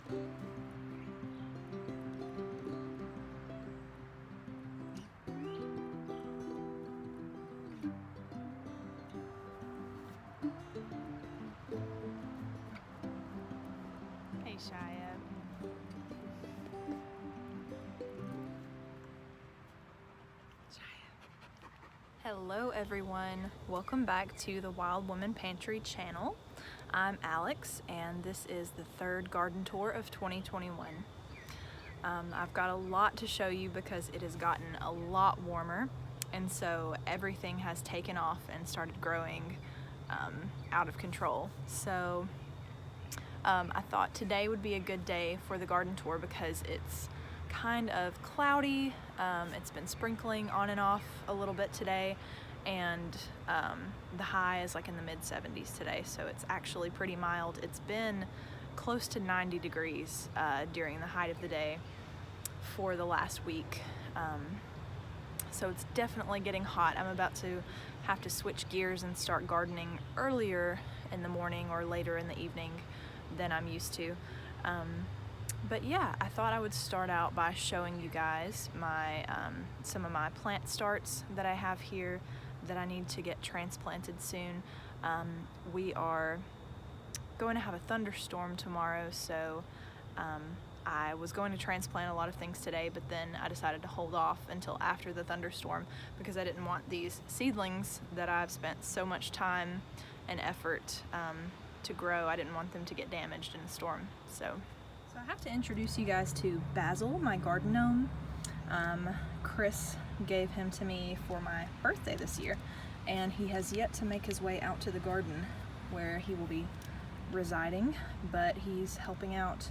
Hey, Shia. Hello everyone, welcome back to the Wild Woman Pantry channel. I'm Alex and this is the third garden tour of 2021. I've got a lot to show you because it has gotten a lot warmer, and so everything has taken off and started growing out of control. So I thought today would be a good day for the garden tour because it's kind of cloudy. It's been sprinkling on and off a little bit today, and the high is like in the mid-70s today, so it's actually pretty mild. It's been close to 90 degrees during the height of the day for the last week, so it's definitely getting hot. I'm about to have to switch gears and start gardening earlier in the morning or later in the evening than I'm used to. But yeah, I thought I would start out by showing you guys my some of my plant starts that I have here that I need to get transplanted soon. We are going to have a thunderstorm tomorrow, so I was going to transplant a lot of things today, but then I decided to hold off until after the thunderstorm because I didn't want these seedlings that I've spent so much time and effort to grow. I didn't want them to get damaged in a storm. So I have to introduce you guys to Basil, my garden gnome. Chris gave him to me for my birthday this year, and he has yet to make his way out to the garden where he will be residing, but he's helping out,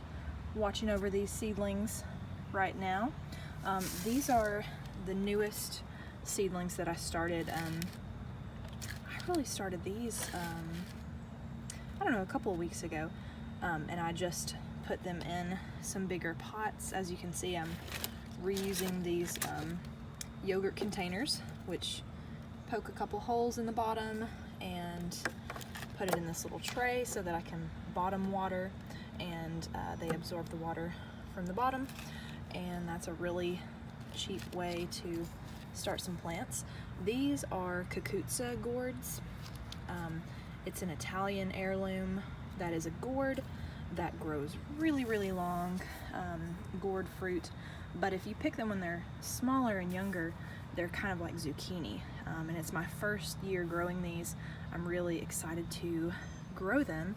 watching over these seedlings right now. These are the newest seedlings that I started. I really started these, I don't know, a couple of weeks ago, and I just put them in some bigger pots. As you can see, I'm reusing these yogurt containers, which poke a couple holes in the bottom, and put it in this little tray so that I can bottom water, and they absorb the water from the bottom, and that's a really cheap way to start some plants. These are cucuzza gourds. It's an Italian heirloom that is a gourd that grows really long, gourd fruit, but if you pick them when they're smaller and younger, they're kind of like zucchini, and it's my first year growing these. I'm really excited to grow them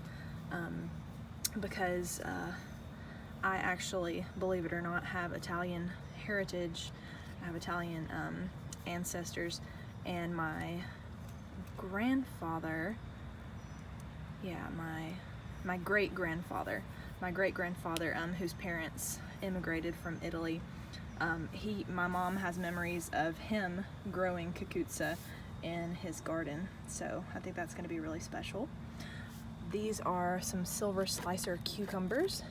because I actually, believe it or not, have Italian heritage. I have Italian ancestors, and my grandfather, my great-grandfather, whose parents immigrated from Italy, my mom has memories of him growing cucuzza in his garden, so I think that's going to be really special. These are some silver slicer cucumbers.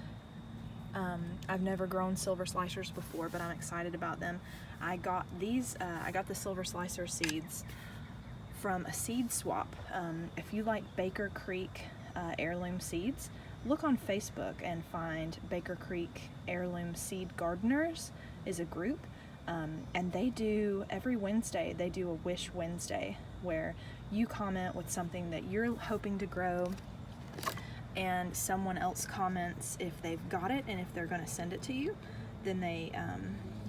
I've never grown silver slicers before, but I'm excited about them. I got the silver slicer seeds from a seed swap. If you like Baker Creek heirloom seeds, look on Facebook and find Baker Creek Heirloom Seed Gardeners is a group, and they do, every Wednesday, they do a Wish Wednesday where you comment with something that you're hoping to grow, and someone else comments if they've got it and if they're going to send it to you. Then they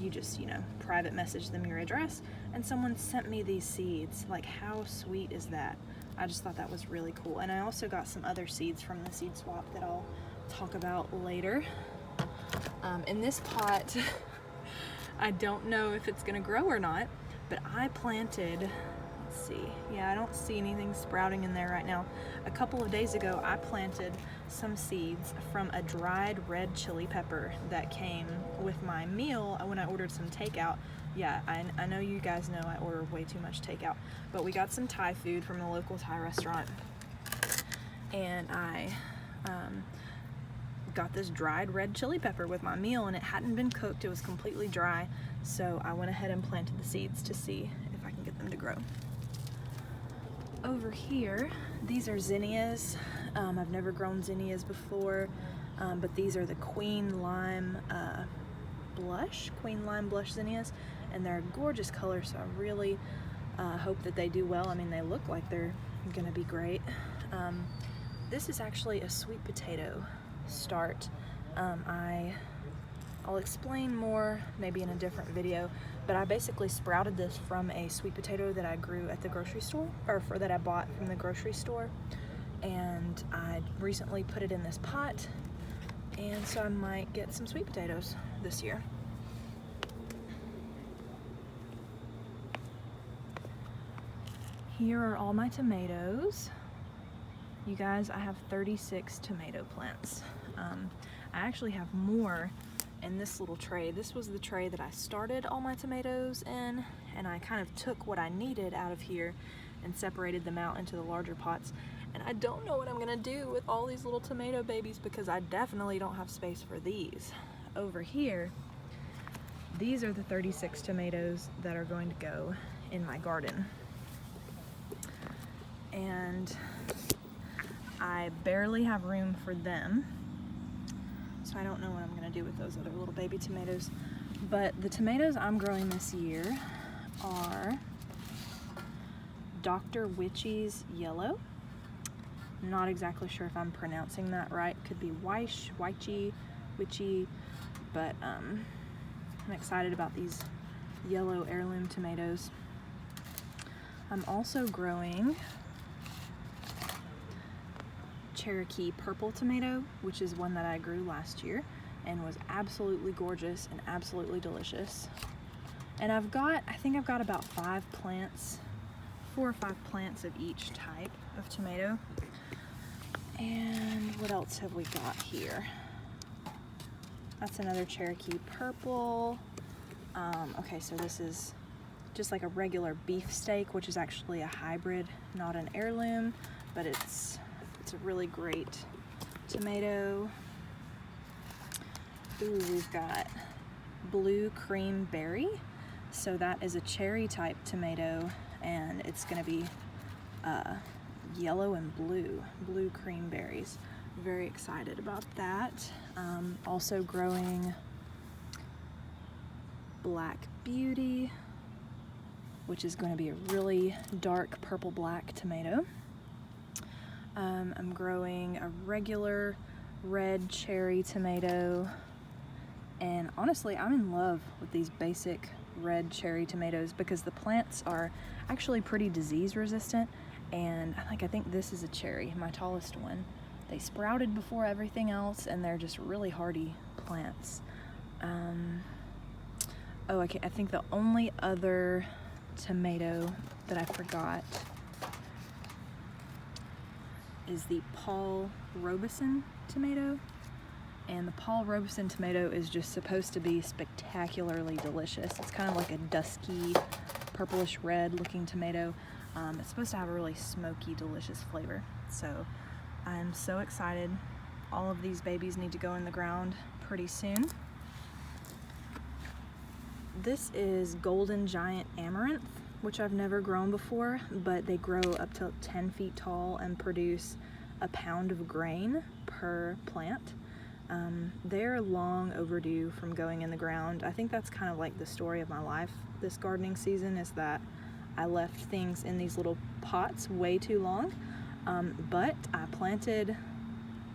you just, private message them your address, and someone sent me these seeds. Like, how sweet is that? I just thought that was really cool. And I also got some other seeds from the seed swap that I'll talk about later. In this pot, I don't know if it's gonna grow or not, but I planted, let's see, I don't see anything sprouting in there right now. A couple of days ago, I planted some seeds from a dried red chili pepper that came with my meal when I ordered some takeout. Yeah, I know you guys know I order way too much takeout, but we got some Thai food from the local Thai restaurant, and I got this dried red chili pepper with my meal, and it hadn't been cooked. It was completely dry, so I went ahead and planted the seeds to see if I can get them to grow. Over here, these are zinnias. I've never grown zinnias before. but these are the Queen Lime Blush zinnias, and they're a gorgeous color, so I really hope that they do well. I mean, they look like they're gonna be great. This is actually a sweet potato start. I'll explain more maybe in a different video, but I basically sprouted this from a sweet potato that I grew at the grocery store, or that I bought from the grocery store, and I recently put it in this pot, and so I might get some sweet potatoes this year. Here are all my tomatoes. You guys, I have 36 tomato plants. I actually have more in this little tray. This was the tray that I started all my tomatoes in, and I kind of took what I needed out of here and separated them out into the larger pots. And I don't know what I'm gonna do with all these little tomato babies, because I definitely don't have space for these. Over here, these are the 36 tomatoes that are going to go in my garden. And I barely have room for them, so I don't know what I'm gonna do with those other little baby tomatoes. But the tomatoes I'm growing this year are Dr. Witchy's Yellow. I'm not exactly sure if I'm pronouncing that right. Could be Witchy, but I'm excited about these yellow heirloom tomatoes. I'm also growing Cherokee Purple Tomato, which is one that I grew last year and was absolutely gorgeous and absolutely delicious. And I think I've got about 4 or 5 plants of each type of tomato. And what else have we got here? That's another Cherokee Purple. Okay, so this is just like a regular beefsteak, which is actually a hybrid, not an heirloom, but it's a really great tomato. Ooh, we've got Blue Cream Berry. So that is a cherry type tomato, and it's gonna be yellow and blue cream berries. Very excited about that. Also growing Black Beauty, which is going to be a really dark purple black tomato. I'm growing a regular red cherry tomato, and honestly I'm in love with these basic red cherry tomatoes because the plants are actually pretty disease resistant, and I think this is a cherry, my tallest one. They sprouted before everything else, and they're just really hardy plants. Oh, okay, I think the only other tomato that I forgot is the Paul Robeson tomato. And the Paul Robeson tomato is just supposed to be spectacularly delicious. It's kind of like a dusky, purplish red looking tomato. It's supposed to have a really smoky, delicious flavor. So I'm so excited. All of these babies need to go in the ground pretty soon. This is Golden Giant Amaranth, which I've never grown before, but they grow up to 10 feet tall and produce a pound of grain per plant. They're long overdue from going in the ground. I think that's kind of like the story of my life this gardening season, is that I left things in these little pots way too long, but I planted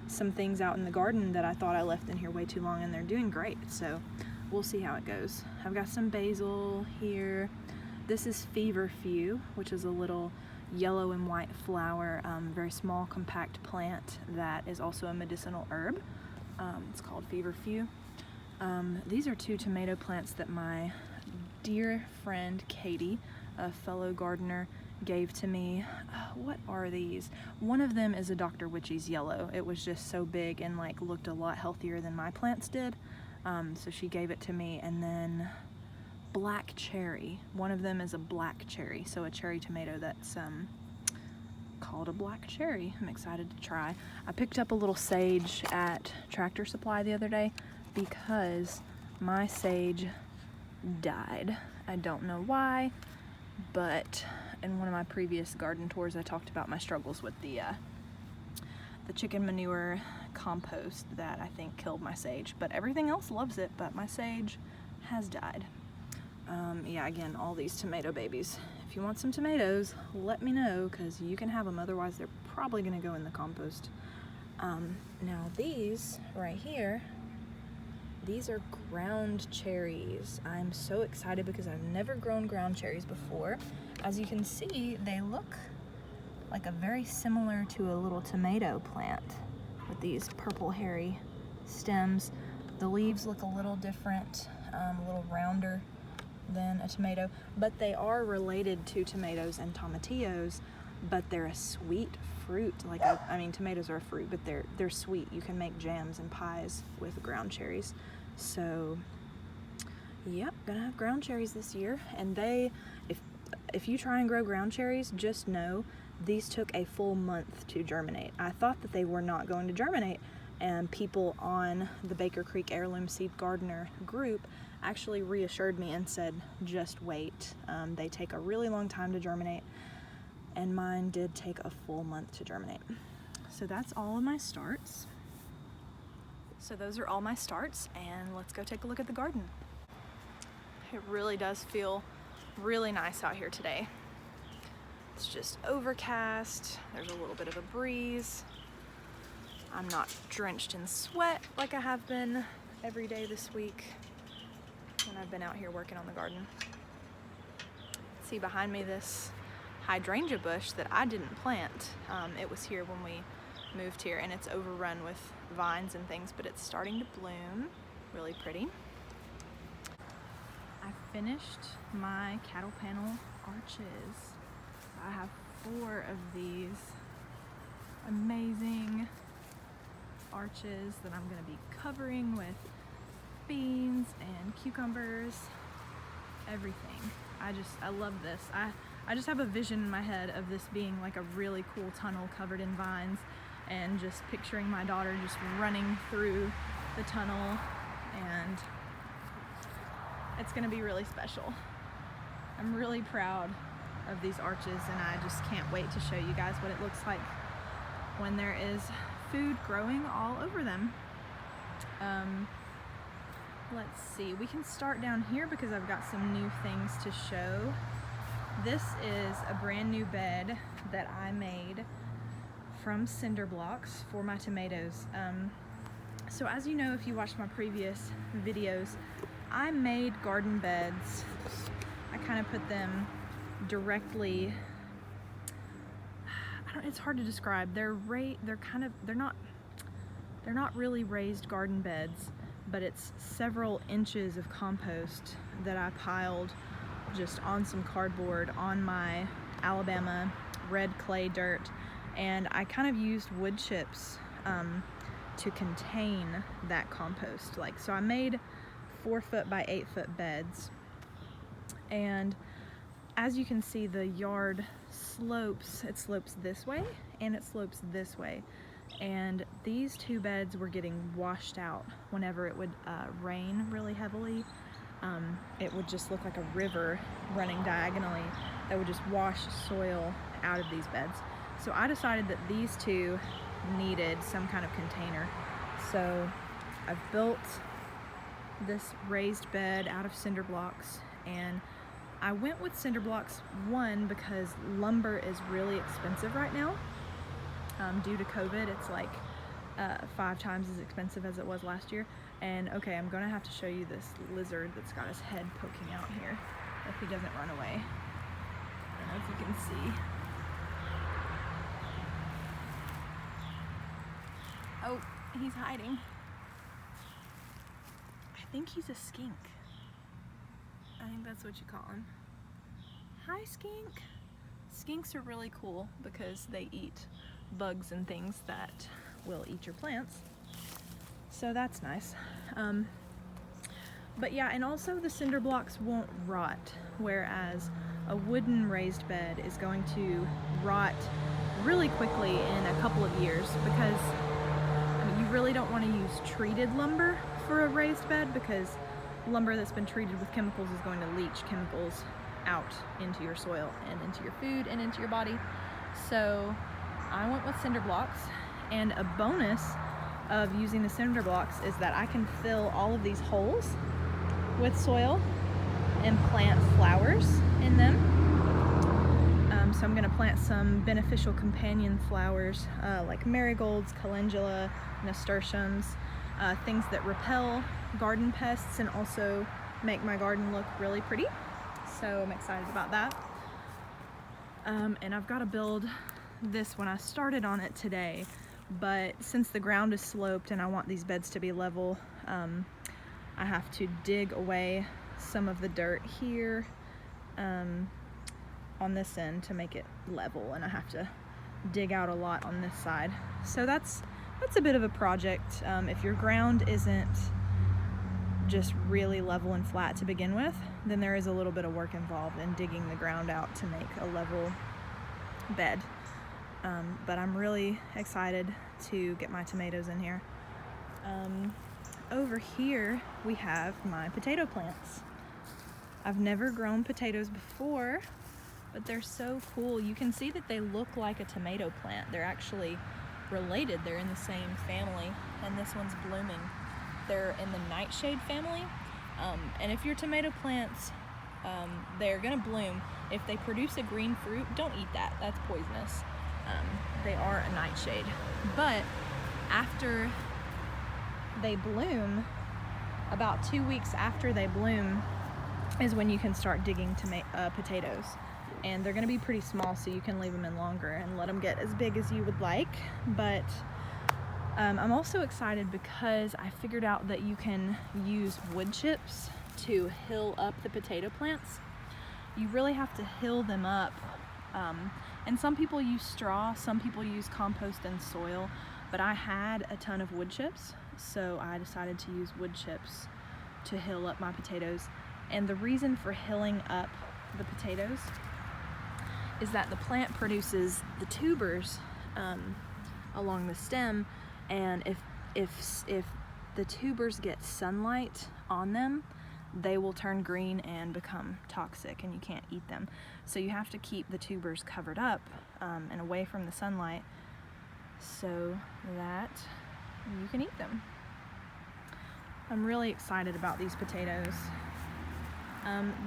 some things out in the garden that I thought I left in here way too long, and they're doing great, so we'll see how it goes. I've got some basil here. This is Feverfew, which is a little yellow and white flower, very small compact plant that is also a medicinal herb. It's called Feverfew. These are 2 tomato plants that my dear friend Katie, a fellow gardener, gave to me. What are these? One of them is a Dr. Witchy's Yellow. It was just so big and looked a lot healthier than my plants did, so she gave it to me. And then Black Cherry. One of them is a black cherry, so a cherry tomato that's called a black cherry. I'm excited to try. I picked up a little sage at Tractor Supply the other day because my sage died. I don't know why, but in one of my previous garden tours I talked about my struggles with the the chicken manure compost that I think killed my sage, but everything else loves it, but my sage has died. Yeah, again, all these tomato babies. If you want some tomatoes, let me know, because you can have them, otherwise they're probably gonna go in the compost. Now these right here, these are ground cherries. I'm so excited because I've never grown ground cherries before. As you can see, they look like a very similar to a little tomato plant with these purple hairy stems. The leaves look a little different, a little rounder than a tomato, but they are related to tomatoes and tomatillos, but they're a sweet fruit. Like, I mean, tomatoes are a fruit, but they're sweet. You can make jams and pies with ground cherries. So, yep, gonna have ground cherries this year. And if you try and grow ground cherries, just know these took a full month to germinate. I thought that they were not going to germinate, and people on the Baker Creek Heirloom Seed Gardener group actually reassured me and said, just wait. They take a really long time to germinate, and mine did take a full month to germinate. So that's all of my starts. So those are all my starts, and let's go take a look at the garden. It really does feel really nice out here today. It's just overcast, there's a little bit of a breeze. I'm not drenched in sweat like I have been every day this week when I've been out here working on the garden. See behind me this hydrangea bush that I didn't plant. It was here when we moved here, and it's overrun with vines and things, but it's starting to bloom. Really pretty. I finished my cattle panel arches. I have 4 of these amazing arches that I'm going to be covering with beans and cucumbers, everything. I love this. I just have a vision in my head of this being like a really cool tunnel covered in vines, and just picturing my daughter just running through the tunnel, and it's going to be really special. I'm really proud of these arches, and I just can't wait to show you guys what it looks like when there is food growing all over them. Let's see, we can start down here because I've got some new things to show. This is a brand new bed that I made from cinder blocks for my tomatoes. So as you know, if you watched my previous videos, I made garden beds. I kind of put them directly, it's hard to describe. They're not really raised garden beds, but it's several inches of compost that I piled just on some cardboard on my Alabama red clay dirt, and I kind of used wood chips to contain that compost. So I made 4-foot by 8-foot beds, and as you can see, the yard slopes. It slopes this way and it slopes this way, and these 2 beds were getting washed out whenever it would rain really heavily. It would just look like a river running diagonally that would just wash soil out of these beds. So I decided that these 2 needed some kind of container. So I've built this raised bed out of cinder blocks, and I went with cinder blocks, one, because lumber is really expensive right now. Due to COVID, it's like 5 times as expensive as it was last year. And okay, I'm gonna have to show you this lizard that's got his head poking out here, if he doesn't run away. I don't know if you can see. Oh, he's hiding. I think he's a skink. I think that's what you call him. Hi, skink. Skinks are really cool because they eat bugs and things that will eat your plants. So that's nice. But yeah, and also the cinder blocks won't rot, whereas a wooden raised bed is going to rot really quickly in a couple of years, because you really don't want to use treated lumber for a raised bed, because lumber that's been treated with chemicals is going to leach chemicals out into your soil and into your food and into your body. So I went with cinder blocks, And a bonus of using the cinder blocks is that I can fill all of these holes with soil and plant flowers in them. So I'm going to plant some beneficial companion flowers like marigolds, calendula, nasturtiums, things that repel garden pests and also make my garden look really pretty. So I'm excited about that. And I've got to build this when I started on it today, but since the ground is sloped and I want these beds to be level, I have to dig away some of the dirt here on this end to make it level, and I have to dig out a lot on this side. So that's a bit of a project. If your ground isn't just really level and flat to begin with, then there is a little bit of work involved in digging the ground out to make a level bed. But I'm really excited to get my tomatoes in here. Over here we have my potato plants. I've never grown potatoes before, but they're so cool. You can see that they look like a tomato plant. They're actually related. They're in the same family, and this one's blooming. They're in the nightshade family, and if your tomato plants, they're gonna bloom. If they produce a green fruit, don't eat that. That's poisonous. They are a nightshade. But after they bloom, about 2 weeks after they bloom is when you can start digging potatoes. And they're gonna be pretty small, so you can leave them in longer and let them get as big as you would like. But I'm also excited because I figured out that you can use wood chips to hill up the potato plants. You really have to hill them up. And some people use straw, some people use compost and soil, but I had a ton of wood chips, so I decided to use wood chips to hill up my potatoes. And the reason for hilling up the potatoes is that the plant produces the tubers along the stem, and if the tubers get sunlight on them, they will turn green and become toxic, and you can't eat them. So you have to keep the tubers covered up and away from the sunlight so that you can eat them. I'm really excited about these potatoes.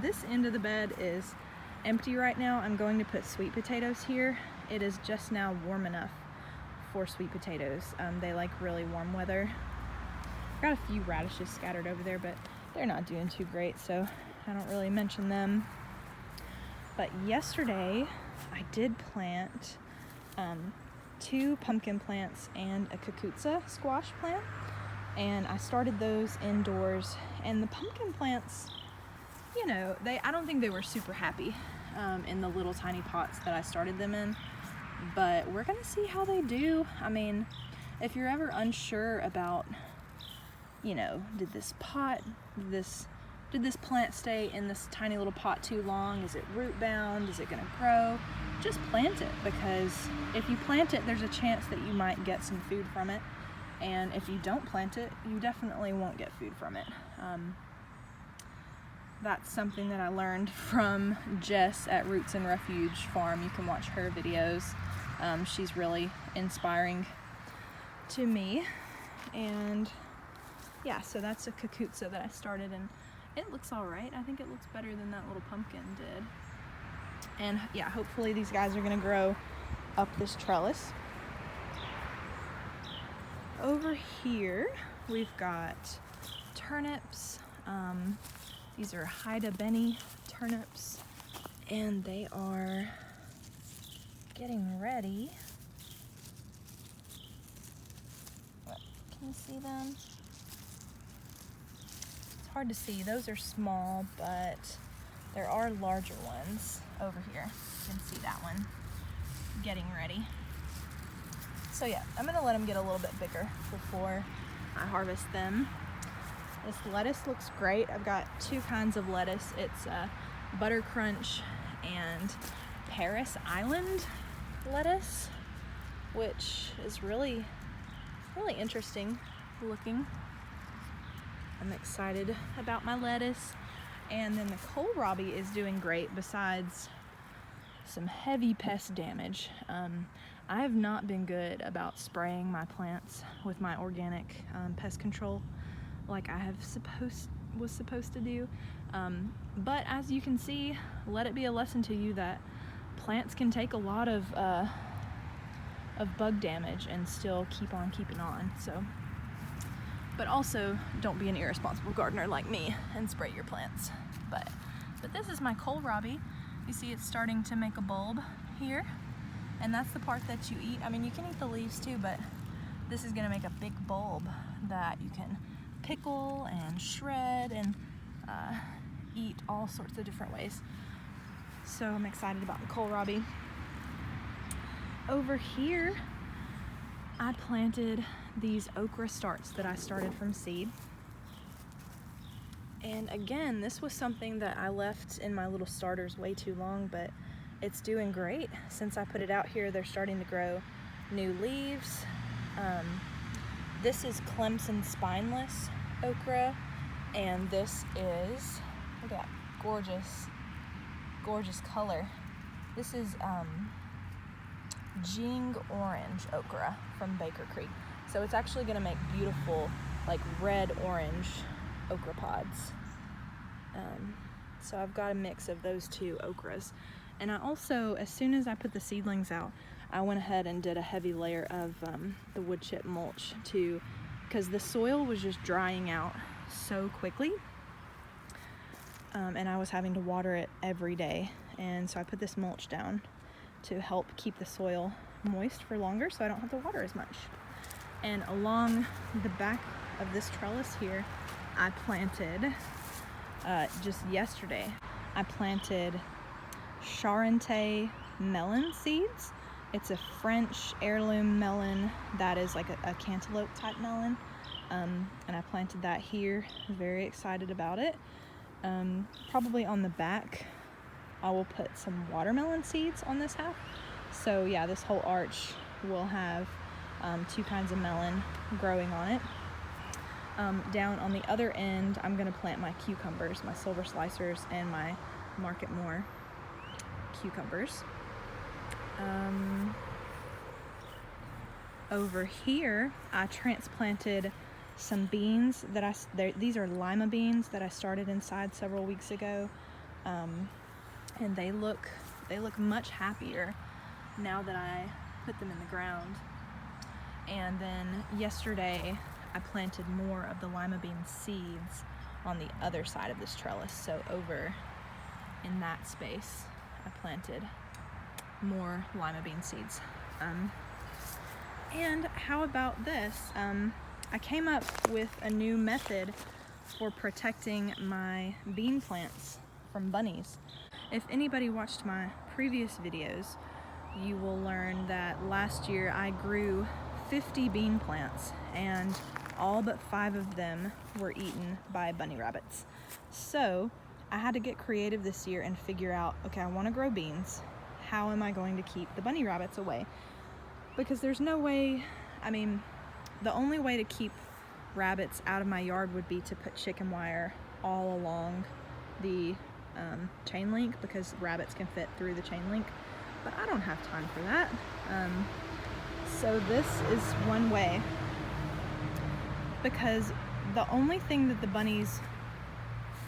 This end of the bed is empty right now. I'm going to put sweet potatoes here. It is just now warm enough for sweet potatoes. They like really warm weather. Got a few radishes scattered over there, but they're not doing too great, so I don't really mention them. But yesterday I did plant 2 pumpkin plants and a kukutsa squash plant, and I started those indoors. And the pumpkin plants, you know, I don't think they were super happy in the little tiny pots that I started them in, but we're gonna see how they do. I mean, if you're ever unsure about, you know, did this plant stay in this tiny little pot too long? Is it root bound? Is it gonna grow? Just plant it, because if you plant it, there's a chance that you might get some food from it, and if you don't plant it, you definitely won't get food from it. That's something that I learned from Jess at Roots and Refuge Farm. You can watch her videos. She's really inspiring to me. And yeah, so that's a kukutsa that I started, and it looks all right. I think it looks better than that little pumpkin did. And yeah, hopefully these guys are gonna grow up this trellis. Over here, we've got turnips. These are Haida Benny turnips, and they are getting ready. Can you see them? It's hard to see. Those are small, but there are larger ones over here. You can see that one getting ready. So yeah, I'm gonna let them get a little bit bigger before I harvest them. This lettuce looks great. I've got 2 kinds of lettuce. It's Butter Crunch and Paris Island lettuce, which is really interesting looking. I'm excited about my lettuce. And then the kohlrabi is doing great, besides some heavy pest damage. I have not been good about spraying my plants with my organic pest control like I was supposed to do. But as you can see, let it be a lesson to you that plants can take a lot of bug damage and still keep on keeping on. So, but also don't be an irresponsible gardener like me and spray your plants. But this is my kohlrabi. You see it's starting to make a bulb here, and that's the part that you eat. I mean, you can eat the leaves too, but this is gonna make a big bulb that you can pickle and shred and eat all sorts of different ways. So I'm excited about the kohlrabi. Over here, I planted these okra starts that I started from seed. And again, this was something that I left in my little starters way too long, but it's doing great. Since I put it out here, they're starting to grow new leaves. This is Clemson spineless okra, and this is, look at that gorgeous color. This is Jing orange okra from Baker Creek. So it's actually gonna make beautiful, like red-orange okra pods. So I've got a mix of those two okras. And I also, as soon as I put the seedlings out, I went ahead and did a heavy layer of the wood chip mulch too, because the soil was just drying out so quickly. And I was having to water it every day. And so I put this mulch down to help keep the soil moist for longer so I don't have to water as much. And along the back of this trellis here, I planted, just yesterday, I planted Charente melon seeds. It's a French heirloom melon that is like a cantaloupe type melon. And I planted that here. Very excited about it. Probably on the back, I will put some watermelon seeds on this half. So yeah, this whole arch will have two kinds of melon growing on it. Down on the other end, I'm gonna plant my cucumbers, my silver slicers, and my Market More cucumbers. Over here, I transplanted some beans that these are lima beans that I started inside several weeks ago, and they look much happier now that I put them in the ground. And then yesterday, I planted more of the lima bean seeds on the other side of this trellis. So over in that space, I planted more lima bean seeds. And how about this? I came up with a new method for protecting my bean plants from bunnies. If anybody watched my previous videos, you will learn that last year I grew 50 bean plants, and all but 5 of them were eaten by bunny rabbits. So I had to get creative this year and figure out, okay, I want to grow beans. How am I going to keep the bunny rabbits away? Because there's no way, I mean, the only way to keep rabbits out of my yard would be to put chicken wire all along the chain link, because rabbits can fit through the chain link, but I don't have time for that. So this is one way, because the only thing that the bunnies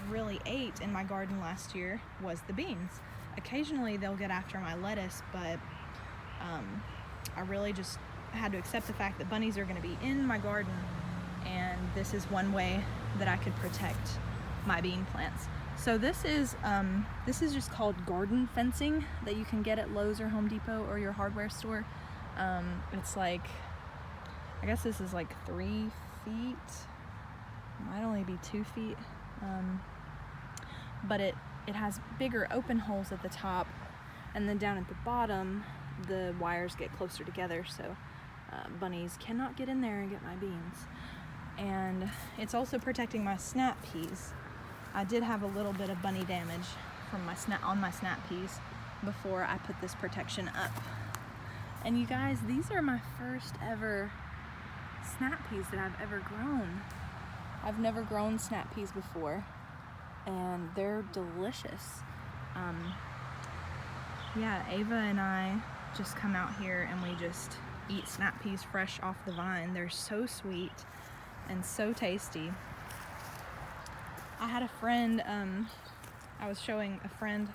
really ate in my garden last year was the beans. Occasionally they'll get after my lettuce, but I really just had to accept the fact that bunnies are going to be in my garden, and this is one way that I could protect my bean plants. So this is just called garden fencing that you can get at Lowe's or Home Depot or your hardware store. It's like, I guess this is like 3 feet, might only be 2 feet, but it has bigger open holes at the top, and then down at the bottom the wires get closer together, so bunnies cannot get in there and get my beans. And it's also protecting my snap peas. I did have a little bit of bunny damage from my snap peas before I put this protection up. And you guys, these are my first ever snap peas that I've ever grown. I've never grown snap peas before, and they're delicious. Yeah, Ava and I just come out here and we just eat snap peas fresh off the vine. They're so sweet and so tasty. I had a friend, I was showing a friend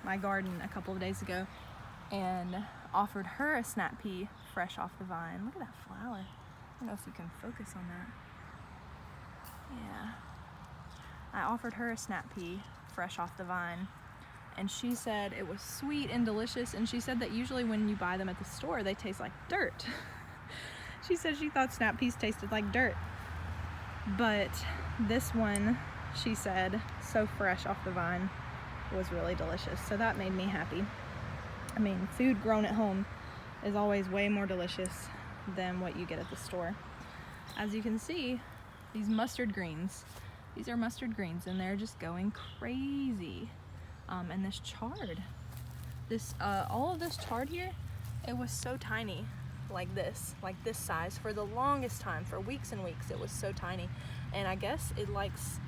my garden a couple of days ago and offered her a snap pea fresh off the vine. Look at that flower. I don't know if you can focus on that. Yeah. I offered her a snap pea fresh off the vine, and she said it was sweet and delicious, and she said that usually when you buy them at the store they taste like dirt. She said she thought snap peas tasted like dirt, but this one, she said, so fresh off the vine, was really delicious. So that made me happy. I mean, food grown at home is always way more delicious than what you get at the store. As you can see, these mustard greens, these are mustard greens, and they're just going crazy. And this chard, all of this chard here, it was so tiny, like this size for the longest time. For weeks and weeks it was so tiny, and I guess it likes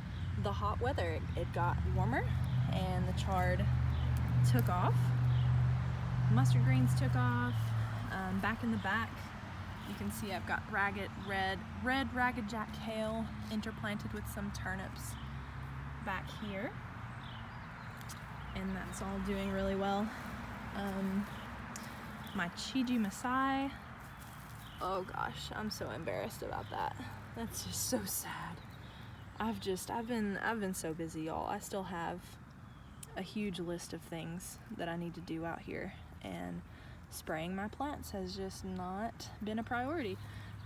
the hot weather. It got warmer and the chard took off. Mustard greens took off. Back in the back, you can see I've got red ragged jack kale interplanted with some turnips back here, and that's all doing really well. My Chiji Masai, oh gosh, I'm so embarrassed about that. That's just so sad. I've been so busy, y'all. I still have a huge list of things that I need to do out here, and spraying my plants has just not been a priority.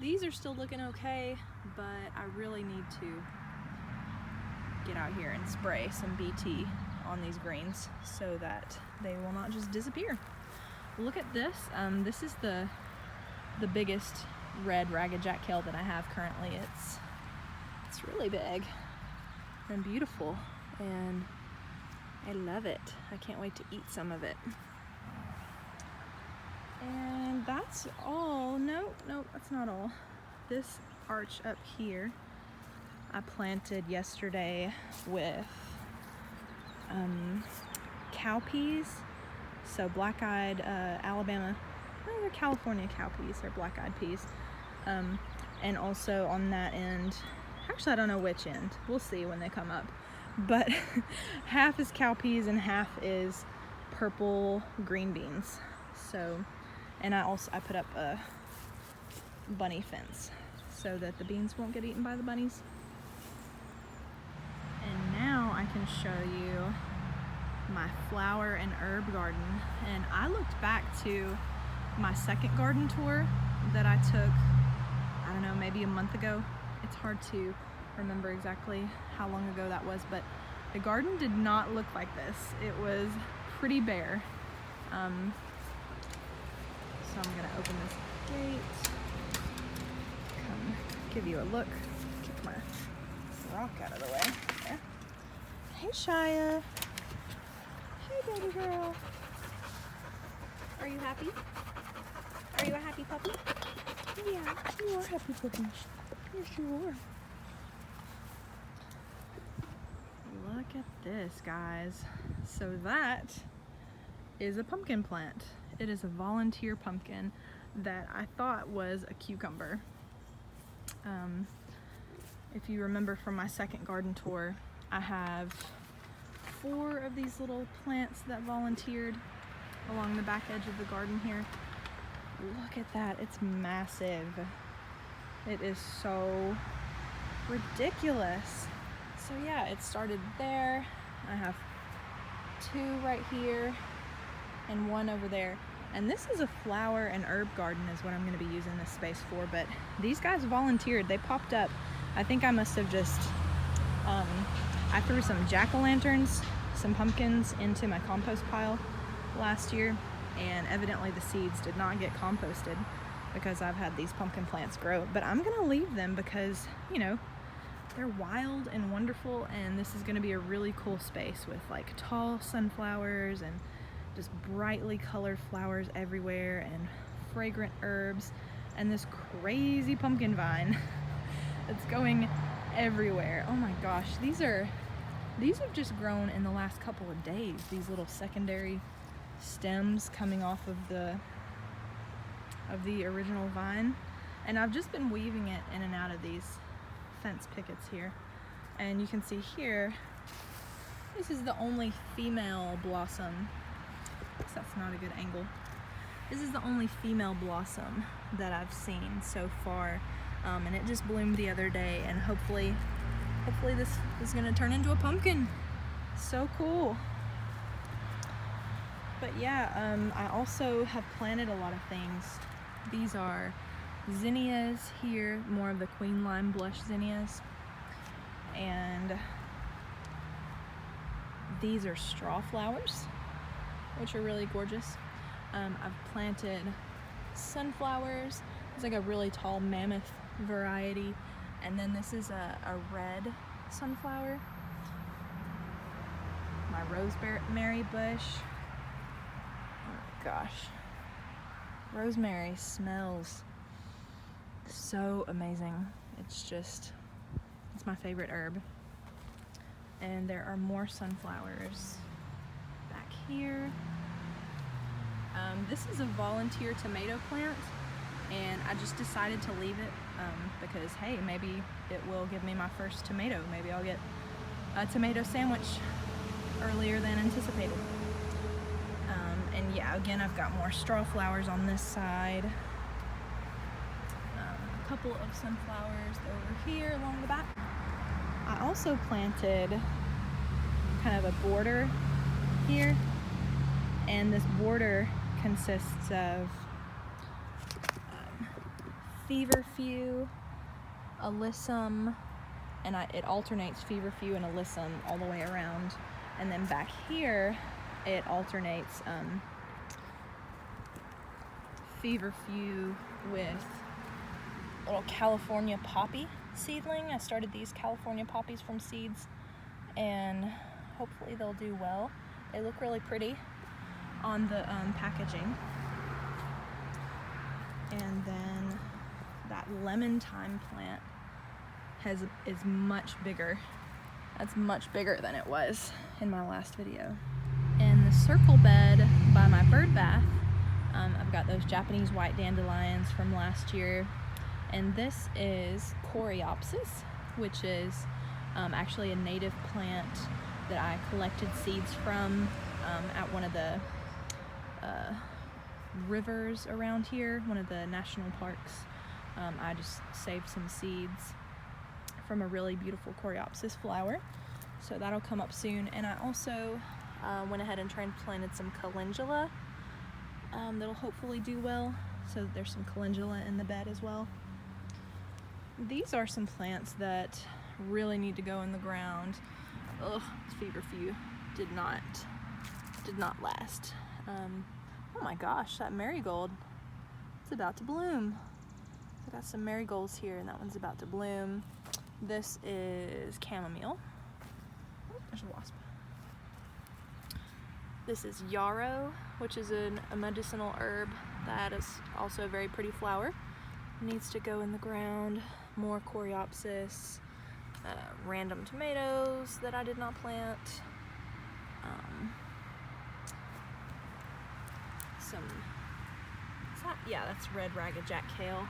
These are still looking okay, but I really need to get out here and spray some BT on these greens so that they will not just disappear. Look at this. This is the biggest red ragged jack kale that I have currently. It's really big and beautiful, and I love it. I can't wait to eat some of it. And that's all. Nope, that's not all. This arch up here I planted yesterday with cow peas. So black-eyed Alabama, they're California cow peas, they're black-eyed peas. And also on that end, actually I don't know which end, we'll see when they come up, but half is cow peas and half is purple green beans. So, and I put up a bunny fence so that the beans won't get eaten by the bunnies. And now I can show you my flower and herb garden. And I looked back to my second garden tour that I took, I don't know, maybe a month ago. It's hard to remember exactly how long ago that was, but the garden did not look like this. It was pretty bare. So I'm gonna open this gate, come give you a look, kick my rock out of the way. There. Hey Shia. Hey baby girl. Are you happy? Are you a happy puppy? Yeah, you are a happy puppy. Yes, you are. Look at this, guys. So that is a pumpkin plant. It is a volunteer pumpkin that I thought was a cucumber. If you remember from my second garden tour, I have 4 of these little plants that volunteered along the back edge of the garden here. Look at that, it's massive. It is so ridiculous. So yeah, it started there. I have 2 right here and 1 over there. And this is a flower and herb garden is what I'm gonna be using this space for, but these guys volunteered, they popped up. I think I must have just, I threw some jack-o'-lanterns, some pumpkins into my compost pile last year, and evidently the seeds did not get composted because I've had these pumpkin plants grow. But I'm gonna leave them because, you know, they're wild and wonderful, and this is gonna be a really cool space with like tall sunflowers and just brightly colored flowers everywhere and fragrant herbs and this crazy pumpkin vine that's going everywhere. Oh my gosh, these have just grown in the last couple of days, these little secondary stems coming off of the of the original vine, and I've just been weaving it in and out of these fence pickets here. And you can see here, this is the only female blossom. That's not a good angle. This is the only female blossom that I've seen so far, and it just bloomed the other day, and hopefully this is gonna turn into a pumpkin. So cool. But yeah, I also have planted a lot of things. These are zinnias here, more of the queen lime blush zinnias, and these are straw flowers, which are really gorgeous. I've planted sunflowers. It's like a really tall mammoth variety, and then this is a red sunflower. My rosemary bush. Oh gosh, rosemary smells so amazing. It's my favorite herb. And there are more sunflowers back here. This is a volunteer tomato plant, and I just decided to leave it because, hey, maybe it will give me my first tomato. Maybe I'll get a tomato sandwich earlier than anticipated. And yeah, again, I've got more straw flowers on this side. A couple of sunflowers over here along the back. I also planted kind of a border here, and this border consists of feverfew, alyssum, and it alternates feverfew and alyssum all the way around. And then back here, it alternates feverfew with little California poppy seedling. I started these California poppies from seeds, and hopefully they'll do well. They look really pretty on the packaging. And then that lemon thyme plant is much bigger. That's much bigger than it was in my last video. In the circle bed by my bird bath, I've got those Japanese white dandelions from last year, and this is Coreopsis, which is actually a native plant that I collected seeds from at one of the rivers around here, one of the national parks. I just saved some seeds from a really beautiful Coreopsis flower, so that'll come up soon. And I also went ahead and transplanted some calendula that'll hopefully do well, so there's some calendula in the bed as well. These are some plants that really need to go in the ground. Ugh, feverfew did not last. Oh my gosh, that marigold, it's about to bloom. I got some marigolds here, and that one's about to bloom. This is chamomile. Oh, there's a wasp. This is yarrow, which is a medicinal herb that is also a very pretty flower. Needs to go in the ground. More Coreopsis, random tomatoes that I did not plant. That's red ragged jack kale.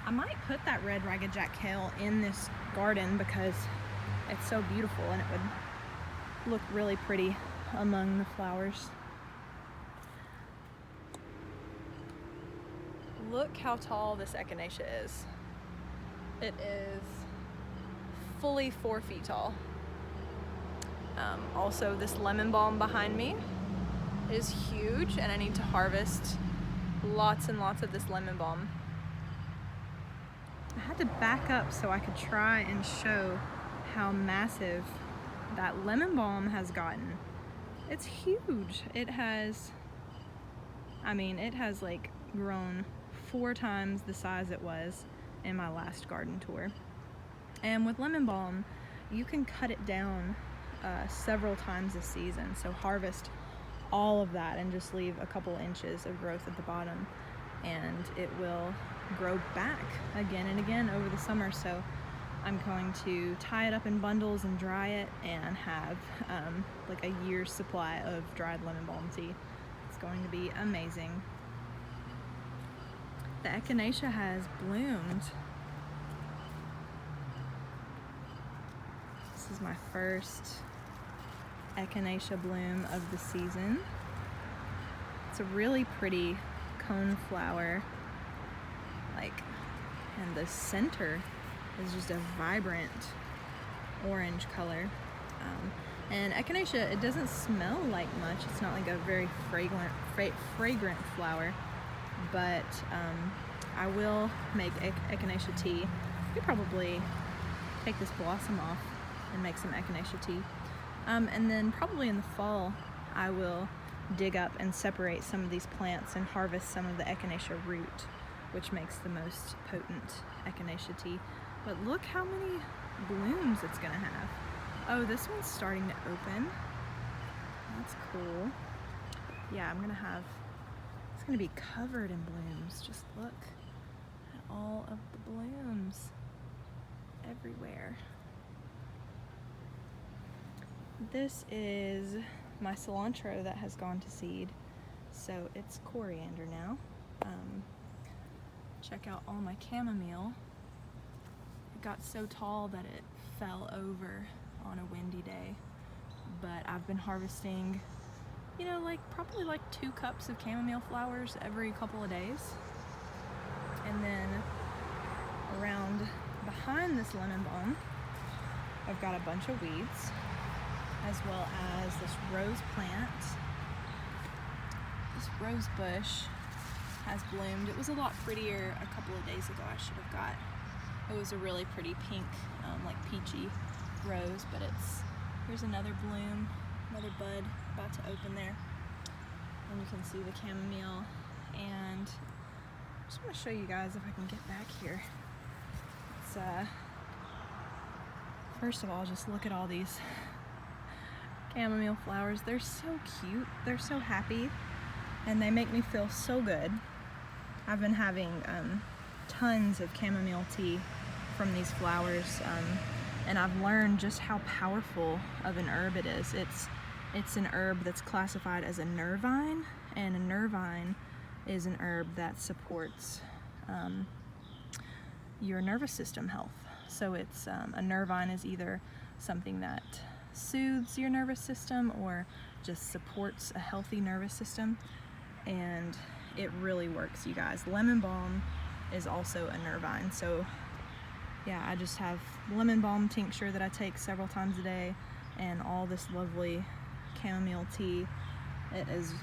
I might put that red ragged jack kale in this garden because it's so beautiful and it would look really pretty among the flowers. Look how tall this echinacea is. It is fully 4 feet tall. Also, this lemon balm behind me is huge, and I need to harvest lots and lots of this lemon balm. I had to back up so I could try and show how massive that lemon balm has gotten. It's huge. It has like grown 4 times the size it was in my last garden tour. And with lemon balm, you can cut it down several times a season. So harvest all of that and just leave a couple inches of growth at the bottom, and it will grow back again and again over the summer. So I'm going to tie it up in bundles and dry it and have like a year's supply of dried lemon balm tea. It's going to be amazing. The echinacea has bloomed. This is my first echinacea bloom of the season. It's a really pretty cone flower, and the center is just a vibrant orange color. And echinacea, it doesn't smell like much. It's not like a very fragrant flower, but I will make echinacea tea. You could probably take this blossom off and make some echinacea tea. And then probably in the fall, I will dig up and separate some of these plants and harvest some of the echinacea root, which makes the most potent echinacea tea. But look how many blooms it's gonna have. Oh, this one's starting to open. That's cool. Yeah, it's gonna be covered in blooms. Just look at all of the blooms everywhere. This is my cilantro that has gone to seed. So it's coriander now. Check out all my chamomile. It got so tall that it fell over on a windy day, but I've been harvesting, probably 2 cups of chamomile flowers every couple of days. And then around behind this lemon balm, I've got a bunch of weeds, as well as this rose plant. This rose bush has bloomed. It was a lot prettier a couple of days ago. It was a really pretty pink, peachy rose, but here's another bloom, another bud about to open there. And you can see the chamomile. And I just want to show you guys if I can get back here. It's first of all, just look at all these chamomile flowers. They're so cute. They're so happy, and they make me feel so good. I've been having tons of chamomile tea from these flowers, and I've learned just how powerful of an herb it is. It's an herb that's classified as a nervine, and a nervine is an herb that supports your nervous system health. So it's a nervine is either something that soothes your nervous system or just supports a healthy nervous system, and it really works, you guys. Lemon balm is also a nervine. So yeah, I just have lemon balm tincture that I take several times a day, and all this lovely chamomile tea. It's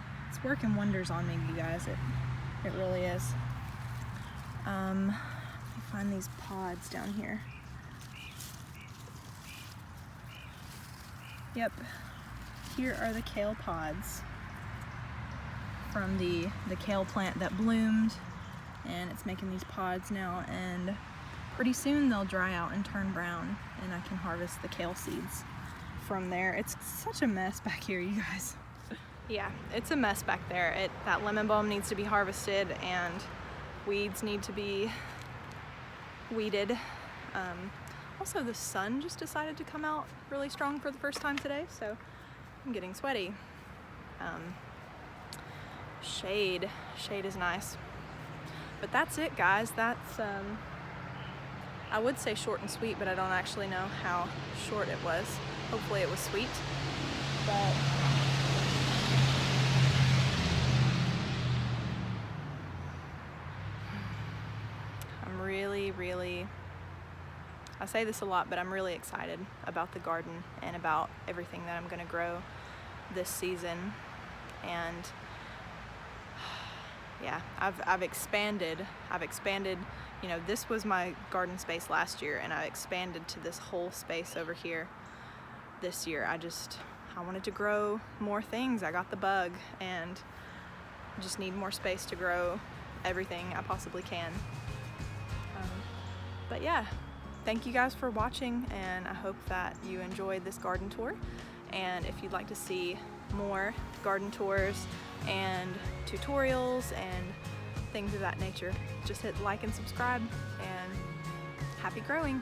working wonders on me, you guys. It really is. Let me find these pods down here. Yep, here are the kale pods from the kale plant that bloomed, and it's making these pods now, and pretty soon they'll dry out and turn brown, and I can harvest the kale seeds from there. It's such a mess back here, you guys. Yeah, it's a mess back there. That lemon balm needs to be harvested, and weeds need to be weeded. Also, the sun just decided to come out really strong for the first time today, so I'm getting sweaty. Shade is nice. But that's it, guys. That's, I would say short and sweet, but I don't actually know how short it was. Hopefully it was sweet. But I'm really, I say this a lot, but I'm really excited about the garden and about everything that I'm gonna grow this season. And yeah, I've expanded, this was my garden space last year, and I expanded to this whole space over here this year. I wanted to grow more things. I got the bug, and just need more space to grow everything I possibly can. But yeah, thank you guys for watching, and I hope that you enjoyed this garden tour. And if you'd like to see more garden tours and tutorials and things of that nature, just hit like and subscribe, and happy growing.